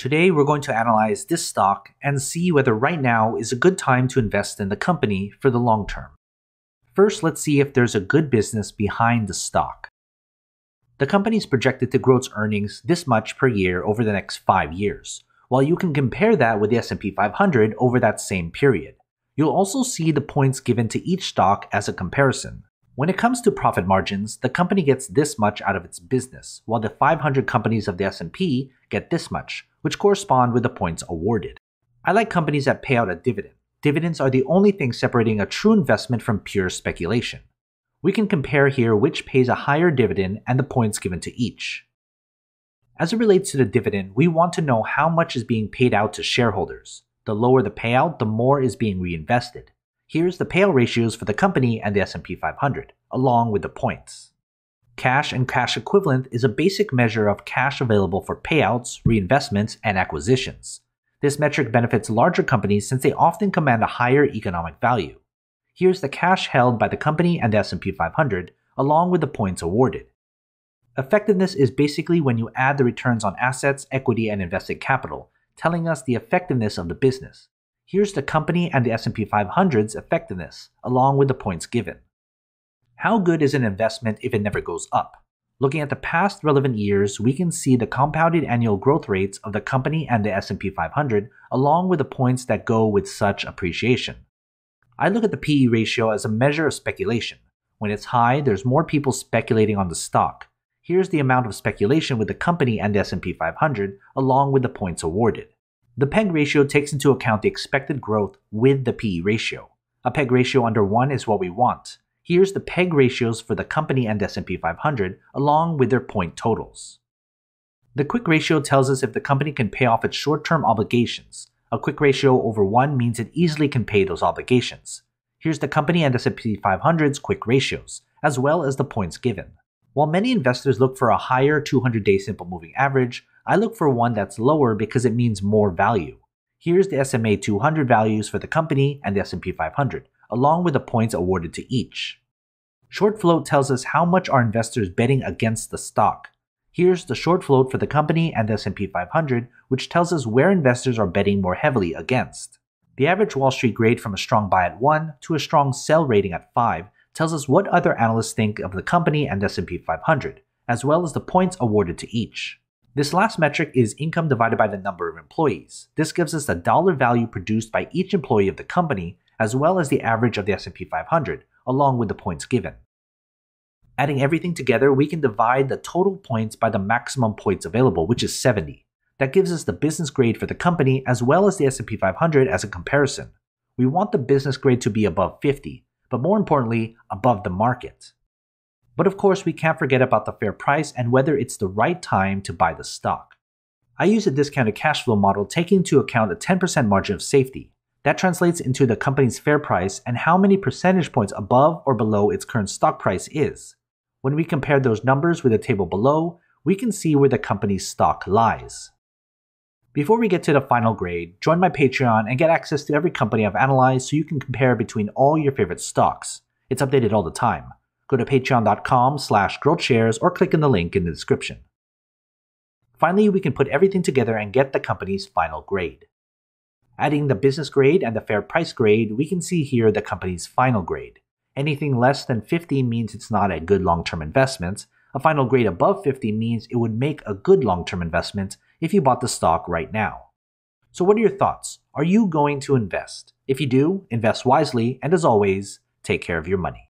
Today, we're going to analyze this stock and see whether right now is a good time to invest in the company for the long term. First, let's see if there's a good business behind the stock. The company is projected to grow its earnings this much per year over the next 5 years, while you can compare that with the S&P 500 over that same period. You'll also see the points given to each stock as a comparison. When it comes to profit margins, the company gets this much out of its business, while the 500 companies of the S&P get this much, which correspond with the points awarded. I like companies that pay out a dividend. Dividends are the only thing separating a true investment from pure speculation. We can compare here which pays a higher dividend and the points given to each. As it relates to the dividend, we want to know how much is being paid out to shareholders. The lower the payout, the more is being reinvested. Here's the payout ratios for the company and the S&P 500, along with the points. Cash and cash equivalent is a basic measure of cash available for payouts, reinvestments, and acquisitions. This metric benefits larger companies since they often command a higher economic value. Here's the cash held by the company and the S&P 500, along with the points awarded. Effectiveness is basically when you add the returns on assets, equity, and invested capital, telling us the effectiveness of the business. Here's the company and the S&P 500's effectiveness, along with the points given. How good is an investment if it never goes up? Looking at the past relevant years, we can see the compounded annual growth rates of the company and the S&P 500, along with the points that go with such appreciation. I look at the PE ratio as a measure of speculation. When it's high, there's more people speculating on the stock. Here's the amount of speculation with the company and the S&P 500, along with the points awarded. The PEG ratio takes into account the expected growth with the PE ratio. A PEG ratio under 1 is what we want. Here's the PEG ratios for the company and S&P 500, along with their point totals. The quick ratio tells us if the company can pay off its short-term obligations. A quick ratio over 1 means it easily can pay those obligations. Here's the company and S&P 500's quick ratios, as well as the points given. While many investors look for a higher 200-day simple moving average, I look for one that's lower because it means more value. Here's the SMA 200 values for the company and the S&P 500, along with the points awarded to each. Short float tells us how much are investors betting against the stock. Here's the short float for the company and the S&P 500, which tells us where investors are betting more heavily against. The average Wall Street grade from a strong buy at 1 to a strong sell rating at 5 tells us what other analysts think of the company and the S&P 500, as well as the points awarded to each. This last metric is income divided by the number of employees. This gives us the dollar value produced by each employee of the company, as well as the average of the S&P 500, along with the points given. Adding everything together, we can divide the total points by the maximum points available, which is 70. That gives us the business grade for the company as well as the S&P 500 as a comparison. We want the business grade to be above 50, but more importantly, above the market. But of course, we can't forget about the fair price and whether it's the right time to buy the stock. I use a discounted cash flow model taking into account a 10% margin of safety. That translates into the company's fair price and how many percentage points above or below its current stock price is. When we compare those numbers with the table below, we can see where the company's stock lies. Before we get to the final grade, join my Patreon and get access to every company I've analyzed so you can compare between all your favorite stocks. It's updated all the time. Go to patreon.com/growthshares or click in the link in the description. Finally, we can put everything together and get the company's final grade. Adding the business grade and the fair price grade, we can see here the company's final grade. Anything less than 50 means it's not a good long-term investment. A final grade above 50 means it would make a good long-term investment if you bought the stock right now. So what are your thoughts? Are you going to invest? If you do, invest wisely, and as always, take care of your money.